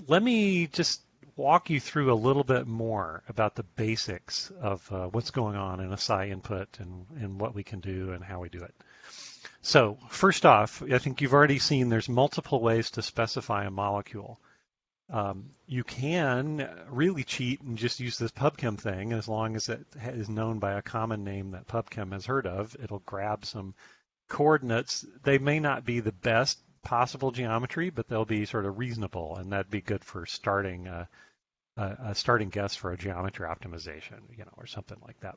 Let me just walk you through a little bit more about the basics of what's going on in a Psi input and what we can do and how we do it. So first off, I think you've already seen there's multiple ways to specify a molecule. You can really cheat and just use this PubChem thing. As long as it is known by a common name that PubChem has heard of, it'll grab some coordinates. They may not be the best possible geometry, but they'll be sort of reasonable, and that'd be good for starting a starting guess for a geometry optimization, or something like that.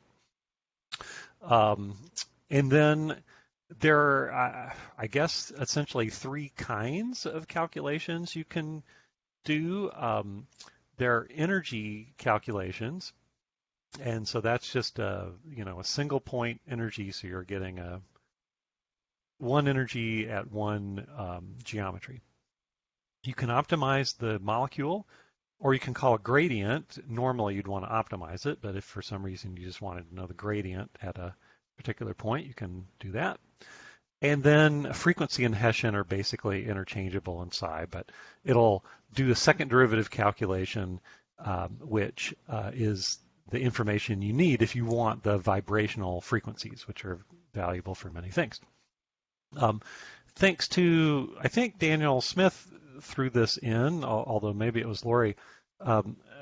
And then there are, I guess, essentially three kinds of calculations you can do. There are energy calculations, and so that's just a single point energy, so you're getting one energy at one geometry. You can optimize the molecule, or you can call a gradient. Normally you'd want to optimize it, but if for some reason you just wanted to know the gradient at a particular point, you can do that. And then frequency and Hessian are basically interchangeable in Psi, but it'll do a second derivative calculation, which is the information you need if you want the vibrational frequencies, which are valuable for many things. Thanks to, I think Daniel Smith threw this in, although maybe it was Lori.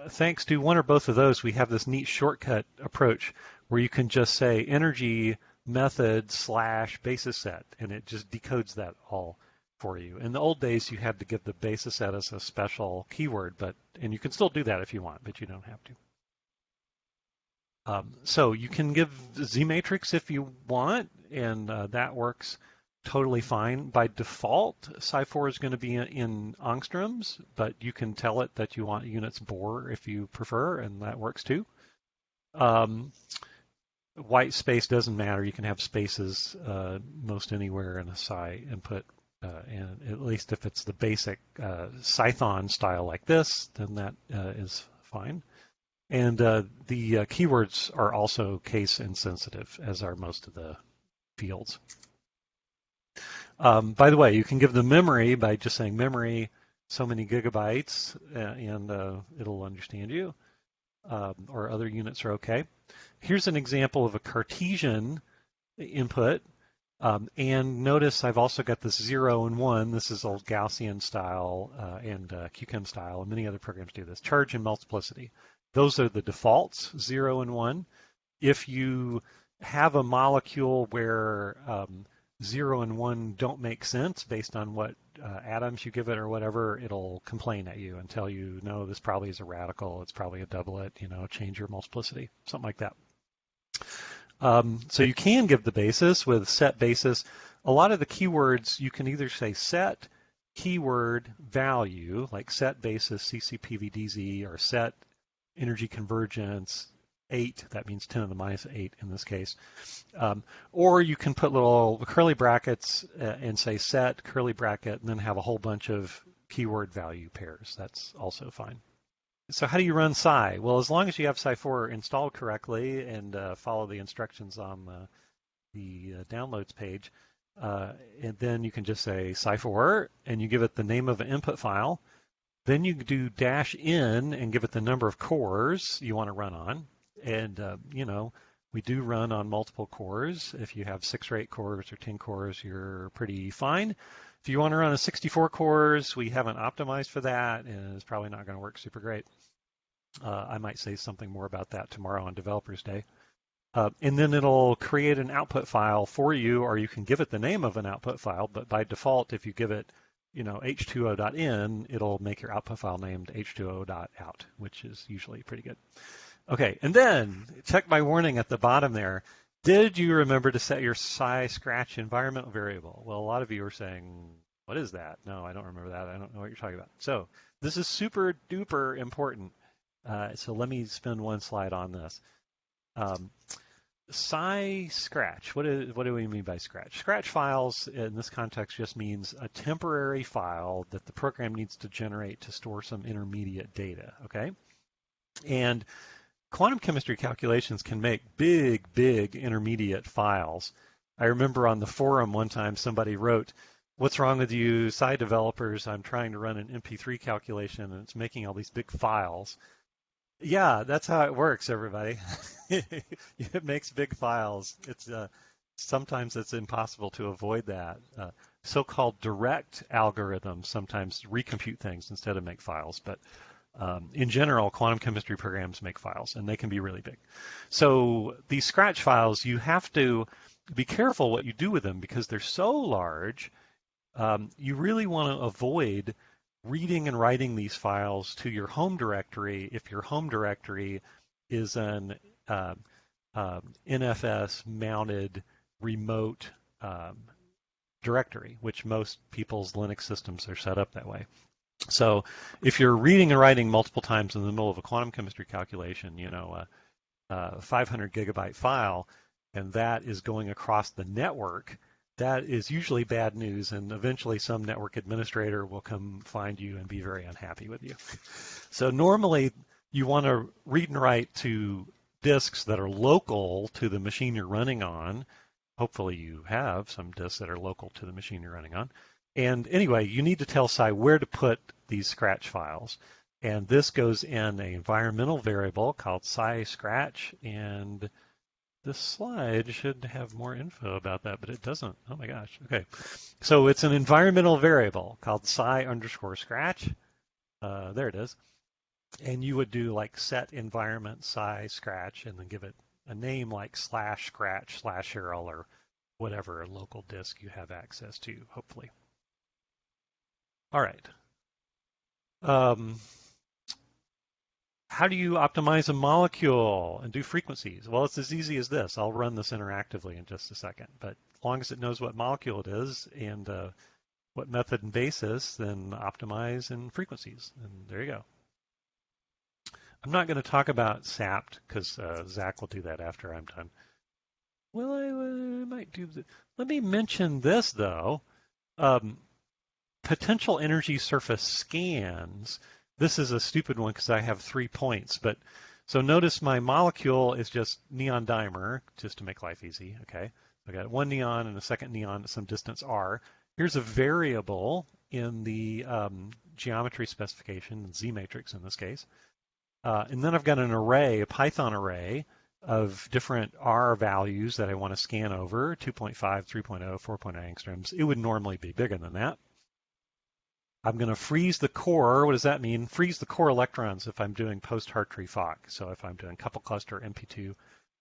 Thanks to one or both of those, we have this neat shortcut approach where you can just say energy method / basis set, and it just decodes that all for you. In the old days, you had to give the basis set as a special keyword, and you can still do that if you want, but you don't have to. So you can give Z matrix if you want, and that works totally fine. By default, Psi4 is going to be in angstroms, but you can tell it that you want units Bohr if you prefer, and that works too. White space doesn't matter. You can have spaces most anywhere in a Psi input, and at least if it's the basic Python style like this, then that is fine. And the keywords are also case insensitive, as are most of the fields. By the way, you can give the memory by just saying memory so many gigabytes, and it'll understand you, or other units are okay. Here's an example of a Cartesian input, and notice I've also got this 0 and 1. This is old Gaussian style and QChem style, and many other programs do this. Charge and multiplicity. Those are the defaults, 0 and 1. If you have a molecule where 0 and 1 don't make sense based on what atoms you give it or whatever, it'll complain at you and tell you, no, this probably is a radical, it's probably a doublet, change your multiplicity, something like that. So you can give the basis with set basis. A lot of the keywords, you can either say set keyword value, like set basis CCPVDZ, or set energy convergence 8, that means 10 to the minus 8 in this case. Or you can put little curly brackets and say set curly bracket and then have a whole bunch of keyword value pairs. That's also fine. So how do you run Psi? Well, as long as you have Psi4 installed correctly and follow the instructions on the downloads page, and then you can just say Psi4 and you give it the name of an input file. Then you do -n and give it the number of cores you want to run on. And, we do run on multiple cores. If you have 6 or 8 cores or 10 cores, you're pretty fine. If you want to run a 64 cores, we haven't optimized for that, and it's probably not going to work super great. I might say something more about that tomorrow on Developers Day. And then it'll create an output file for you, or you can give it the name of an output file, but by default, if you give it h2o.in, it'll make your output file named h2o.out, which is usually pretty good. Okay, and then check my warning at the bottom there. Did you remember to set your Psi scratch environmental variable? Well, a lot of you are saying, what is that? No, I don't remember that. I don't know what you're talking about. So this is super duper important. So let me spend one slide on this. Psi scratch, what do we mean by scratch? Scratch files in this context just means a temporary file that the program needs to generate to store some intermediate data, okay? And quantum chemistry calculations can make big, big intermediate files. I remember on the forum one time somebody wrote, what's wrong with you Psi developers? I'm trying to run an MP3 calculation and it's making all these big files. Yeah, that's how it works, everybody. It makes big files. It's sometimes it's impossible to avoid that. So-called direct algorithms sometimes recompute things instead of make files, but in general, quantum chemistry programs make files, and they can be really big. So these scratch files, you have to be careful what you do with them because they're so large. You really want to avoid reading and writing these files to your home directory if your home directory is an NFS mounted remote directory, which most people's Linux systems are set up that way. So if you're reading and writing multiple times in the middle of a quantum chemistry calculation, a 500 gigabyte file, and that is going across the network, that is usually bad news, and eventually some network administrator will come find you and be very unhappy with you. So normally you want to read and write to disks that are local to the machine you're running on. Hopefully you have some disks that are local to the machine you're running on. And anyway, you need to tell Psi where to put these scratch files. And this goes in an environmental variable called Psi scratch. And this slide should have more info about that, but it doesn't. Oh my gosh. Okay. So it's an environmental variable called Psi underscore scratch. There it is. And you would do like set environment Psi scratch and then give it a name like /scratch /Sherrill or whatever local disk you have access to, hopefully. All right. How do you optimize a molecule and do frequencies? Well, it's as easy as this. I'll run this interactively in just a second, but as long as it knows what molecule it is and what method and basis, then optimize in frequencies. And there you go. I'm not going to talk about SAPT because Zach will do that after I'm done. Well, I might do that. Let me mention this, though. Potential energy surface scans. This is a stupid one because I have 3 points, but so notice my molecule is just neon dimer, just to make life easy, okay? I got one neon and a second neon at some distance r. Here's a variable in the geometry specification, Z matrix in this case. And then I've got an array, a Python array of different R values that I want to scan over, 2.5, 3.0, 4.0 angstroms. It would normally be bigger than that. I'm going to freeze the core. What does that mean? Freeze the core electrons if I'm doing post-Hartree Fock. So if I'm doing couple cluster MP2, I'm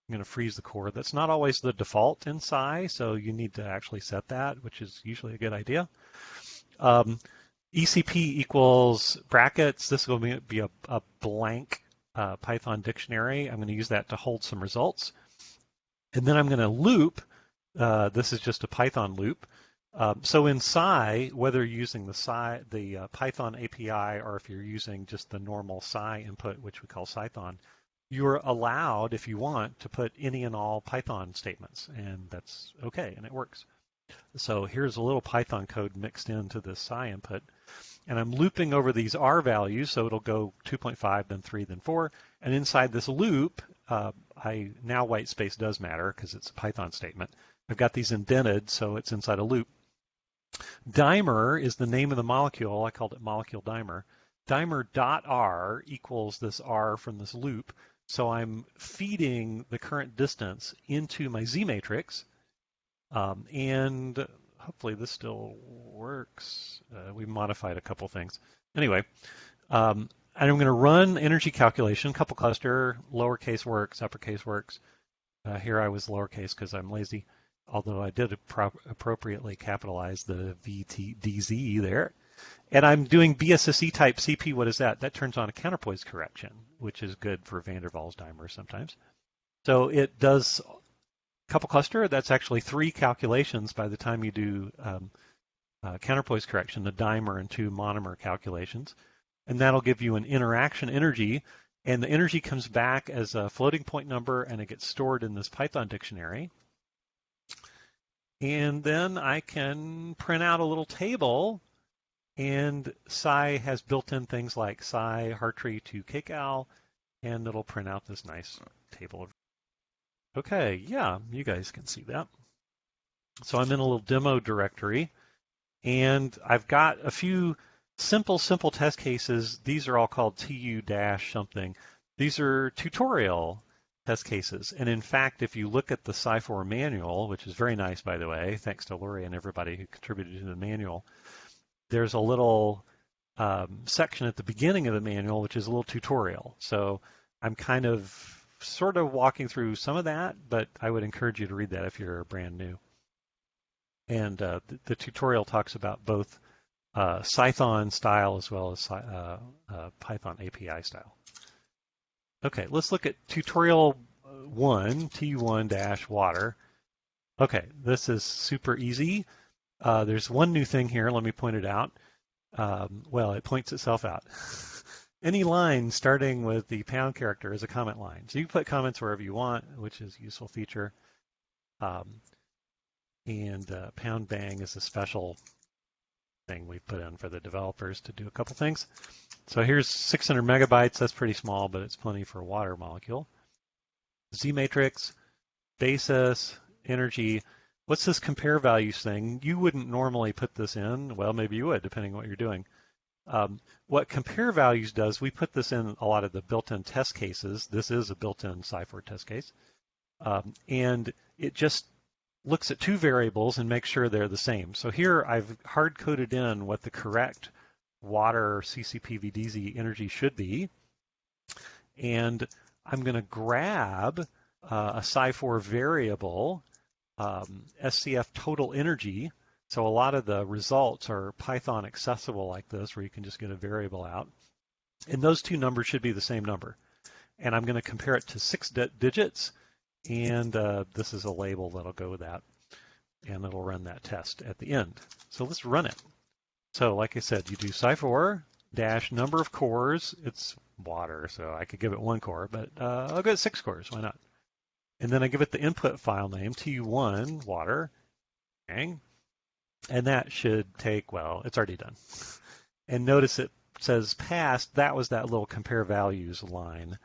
going to freeze the core. That's not always the default in Psi, so you need to actually set that, which is usually a good idea. ECP equals brackets. This will be a blank Python dictionary. I'm going to use that to hold some results. And then I'm going to loop. This is just a Python loop. So in Psi, whether you're using the Python API or if you're using just the normal Psi input, which we call Python, you're allowed, if you want, to put any and all Python statements, and that's okay, and it works. So here's a little Python code mixed into this Psi input, and I'm looping over these R values, so it'll go 2.5, then 3, then 4, and inside this loop, now white space does matter because it's a Python statement. I've got these indented, so it's inside a loop. Dimer is the name of the molecule. I called it molecule dimer. Dimer.r equals this R from this loop. So I'm feeding the current distance into my Z matrix. And hopefully this still works. We modified a couple things. Anyway, and I'm going to run energy calculation, couple cluster, lowercase works, uppercase works. Here I was lowercase because I'm lazy. Although I did appropriately capitalize the VTDZ there. And I'm doing BSSE type CP. What is that? That turns on a counterpoise correction, which is good for van der Waals dimers sometimes. So it does couple cluster. That's actually 3 calculations by the time you do counterpoise correction, the dimer and 2 monomer calculations. And that'll give you an interaction energy. And the energy comes back as a floating point number, and it gets stored in this Python dictionary. And then I can print out a little table, and Psi has built-in things like Psi Hartree to kcal, and it'll print out this nice table. Okay, yeah, you guys can see that. So I'm in a little demo directory, And I've got a few simple test cases. These are all called TU dash something. These are tutorial test cases. And in fact, if you look at the Psi4 manual, which is very nice, by the way, thanks to Lori and everybody who contributed to the manual, there's a little section at the beginning of the manual, which is a little tutorial. So I'm kind of sort of walking through some of that, but I would encourage you to read that if you're brand new. And the tutorial talks about both Python style as well as Python API style. Okay, let's look at tutorial 1, T1-water. Okay, this is super easy. There's one new thing here. Let me point it out. Well, it points itself out. Any line starting with the pound character is a comment line. So you can put comments wherever you want, which is a useful feature. And pound bang is a special thing we put in for the developers to do a couple things. So here's 600 megabytes. That's pretty small, but it's plenty for a water molecule. Z matrix, basis, energy. What's this compare values thing? You wouldn't normally put this in. Well, maybe you would, depending on what you're doing. What compare values does, we put this in a lot of the built-in test cases. This is a built-in Psi4 test case. And it just looks at two variables and makes sure they're the same. So here I've hard-coded in what the correct water CCP-VDZ energy should be. And I'm going to grab a Psi4 variable, SCF total energy. So a lot of the results are Python accessible like this, where you can just get a variable out. And those two numbers should be the same number. And I'm going to compare it to 6 digits. And this is a label that'll go with that. And it'll run that test at the end. So let's run it. So like I said, you do Psi4 dash number of cores. It's water, so I could give it 1 core, but I'll give it 6 cores. Why not? And then I give it the input file name, tu1 water. Bang. And that should take, well, it's already done. And notice it says passed. That was that little compare values line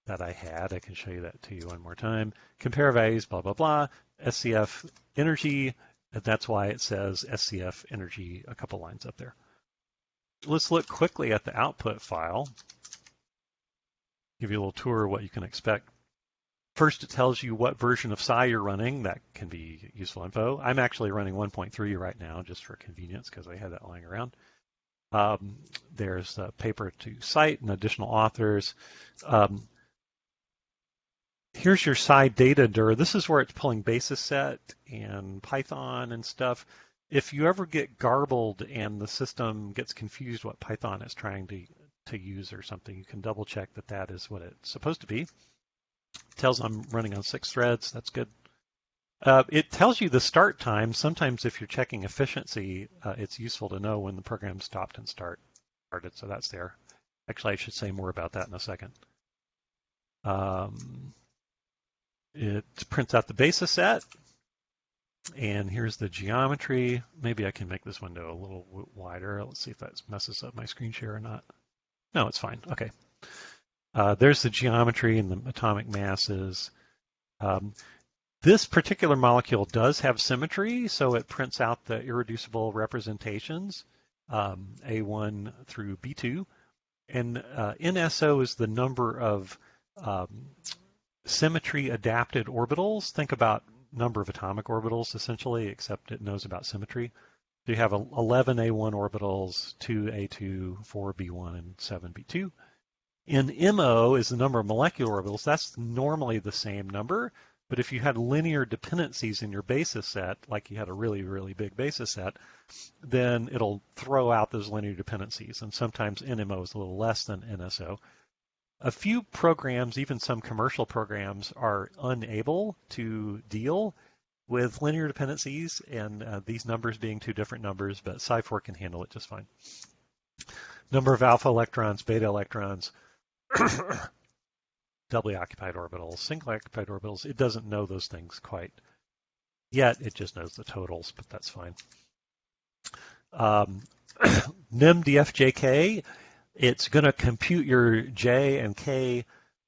that I had. I can show you that to you one more time. Compare values, blah, blah, blah. SCF energy. And that's why it says SCF energy a couple lines up there. Let's look quickly at the output file. Give you a little tour of what you can expect. First, it tells you what version of Psi you're running. That can be useful info. I'm actually running 1.3 right now, just for convenience, because I had that lying around. There's a paper to cite and additional authors. Here's your Psi data dir. This is where it's pulling basis set and Python and stuff. If you ever get garbled and the system gets confused what Python is trying to use or something, you can double check that that is what it's supposed to be. It tells I'm running on 6 threads. That's good. It tells you the start time. Sometimes if you're checking efficiency, it's useful to know when the program stopped and started. So that's there. Actually, I should say more about that in a second. It prints out the basis set. And here's the geometry. Maybe I can make this window a little wider. Let's see if that messes up my screen share or not. No, it's fine. Okay. There's the geometry and the atomic masses. This particular molecule does have symmetry, so it prints out the irreducible representations, A1 through B2. And NSO is the number of symmetry-adapted orbitals. Think about number of atomic orbitals, essentially, except it knows about symmetry. So you have 11 A1 orbitals, 2 A2, 4 B1, and 7 B2. In MO is the number of molecular orbitals. That's normally the same number, but if you had linear dependencies in your basis set, like you had a really, really big basis set, then it'll throw out those linear dependencies, and sometimes NMO is a little less than NSO. A few programs, even some commercial programs, are unable to deal with linear dependencies, and these numbers being two different numbers, but Psi4 can handle it just fine. Number of alpha electrons, beta electrons, doubly occupied orbitals, single occupied orbitals. It doesn't know those things quite yet. It just knows the totals, but that's fine. NIM DFJK, it's going to compute your J and K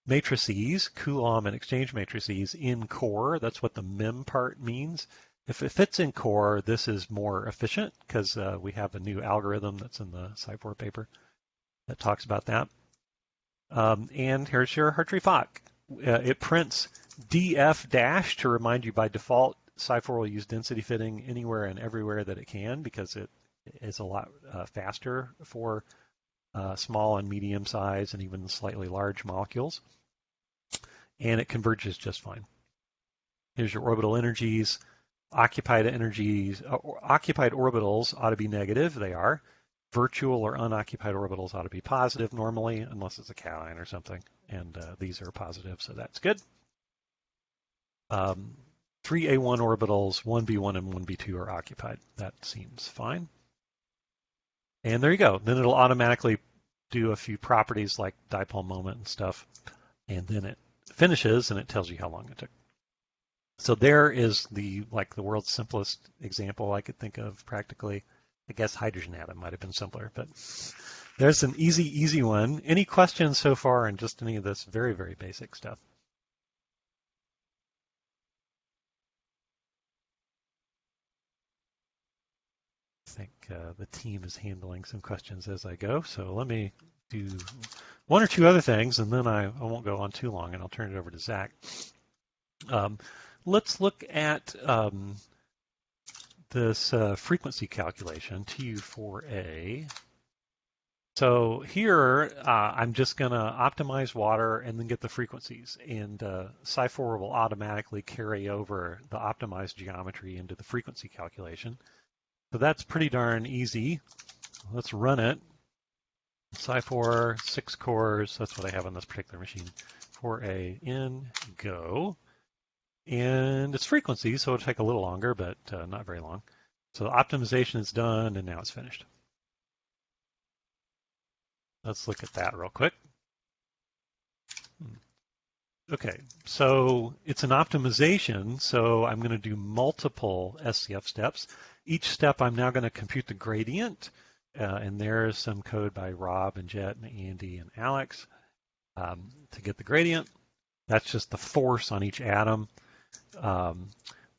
matrices, Coulomb and exchange matrices in core. That's what the MIM part means. If it fits in core, this is more efficient because we have a new algorithm that's in the Psi4 paper that talks about that. And here's your Hartree-Fock. It prints df dash to remind you by default. Psi4 will use density fitting anywhere and everywhere that it can because it is a lot faster for small and medium size and even slightly large molecules. And it converges just fine. Here's your orbital energies. Occupied energies, occupied orbitals ought to be negative. They are. Virtual or unoccupied orbitals ought to be positive normally, unless it's a cation or something. And these are positive, so that's good. 3 A1 orbitals, 1 B1 and 1 B2 are occupied. That seems fine. And there you go. Then it'll automatically do a few properties like dipole moment and stuff. And then it finishes and it tells you how long it took. So there is the world's simplest example I could think of practically. I guess hydrogen atom might have been simpler, but there's an easy one. Any questions so far on just any of this very, very basic stuff? I think the team is handling some questions as I go. So let me do one or two other things, and then I won't go on too long, and I'll turn it over to Zach. Let's look at this frequency calculation, TU4A. So here, I'm just going to optimize water and then get the frequencies. And Psi4 will automatically carry over the optimized geometry into the frequency calculation. So that's pretty darn easy. Let's run it. Psi4, 6 cores, that's what I have on this particular machine. 4A in, go. And it's frequency, so it'll take a little longer, but not very long. So the optimization is done, and now it's finished. Let's look at that real quick. Okay, so it's an optimization, so I'm going to do multiple SCF steps. Each step I'm now going to compute the gradient, and there's some code by Rob and Jet and Andy and Alex to get the gradient. That's just the force on each atom.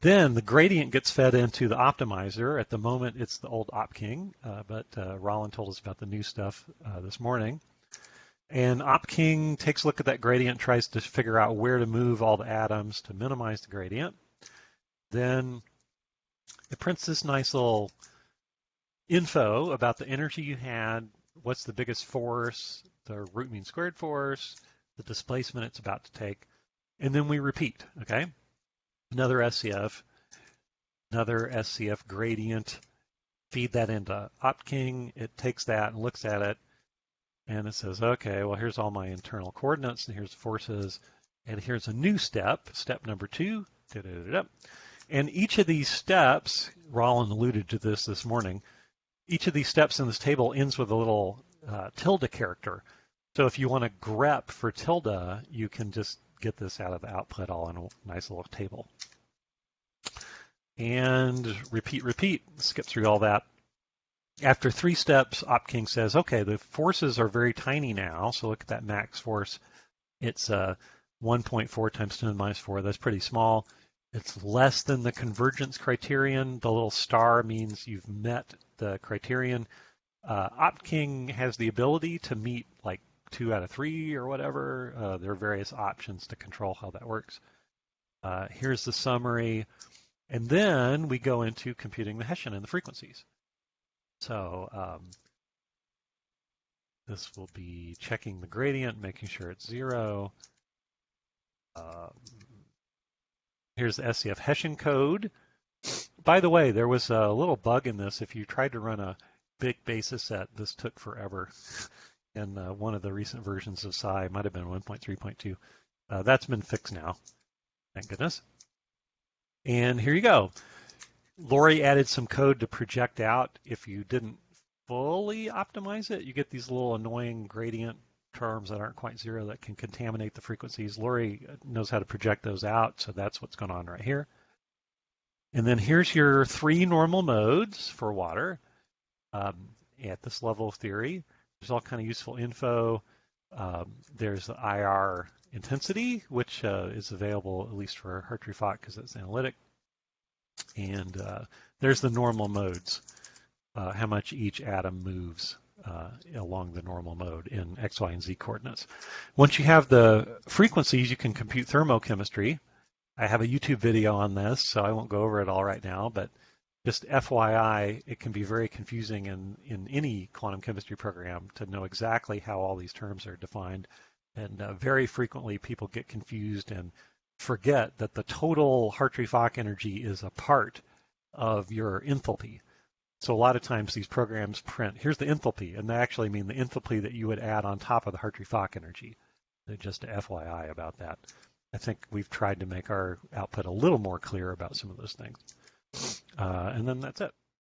Then the gradient gets fed into the optimizer. At the moment, it's the old OpKing, but Roland told us about the new stuff this morning. And OpKing takes a look at that gradient, tries to figure out where to move all the atoms to minimize the gradient. Then it prints this nice little info about the energy you had, what's the biggest force, the root mean squared force, the displacement it's about to take, and then we repeat, okay? Another SCF gradient, feed that into OpKing. It takes that and looks at it, and it says, okay, well, here's all my internal coordinates, and here's the forces, and here's a new step, step number 2. And each of these steps, Roland alluded to this morning, each of these steps in this table ends with a little tilde character. So if you want to grep for tilde, you can just get this out of the output all in a nice little table. And repeat, skip through all that. After 3 steps, OpKing says, okay, the forces are very tiny now, so look at that max force. It's 1.4 times 10 to the minus 4. That's pretty small. It's less than the convergence criterion. The little star means you've met the criterion. OpKing has the ability to meet like 2 out of 3 or whatever. There are various options to control how that works. Here's the summary. And then we go into computing the Hessian and the frequencies. So this will be checking the gradient, making sure it's 0. Here's the SCF Hessian code. By the way, there was a little bug in this. If you tried to run a big basis set, this took forever. In one of the recent versions of Psi, might have been 1.3.2. That's been fixed now, thank goodness. And here you go. Lori added some code to project out. If you didn't fully optimize it, you get these little annoying gradient terms that aren't quite 0 that can contaminate the frequencies. Lori knows how to project those out, so that's what's going on right here. And then here's your 3 normal modes for water at this level of theory. There's all kind of useful info. There's the IR intensity, which is available at least for Hartree-Fock because it's analytic. And there's the normal modes, how much each atom moves along the normal mode in X, Y, and Z coordinates. Once you have the frequencies, you can compute thermochemistry. I have a YouTube video on this, so I won't go over it all right now, but just FYI, it can be very confusing in any quantum chemistry program to know exactly how all these terms are defined. And very frequently people get confused and forget that the total Hartree-Fock energy is a part of your enthalpy. So a lot of times these programs print, here's the enthalpy, and they actually mean the enthalpy that you would add on top of the Hartree-Fock energy. Just a FYI about that. I think we've tried to make our output a little more clear about some of those things. And then that's it.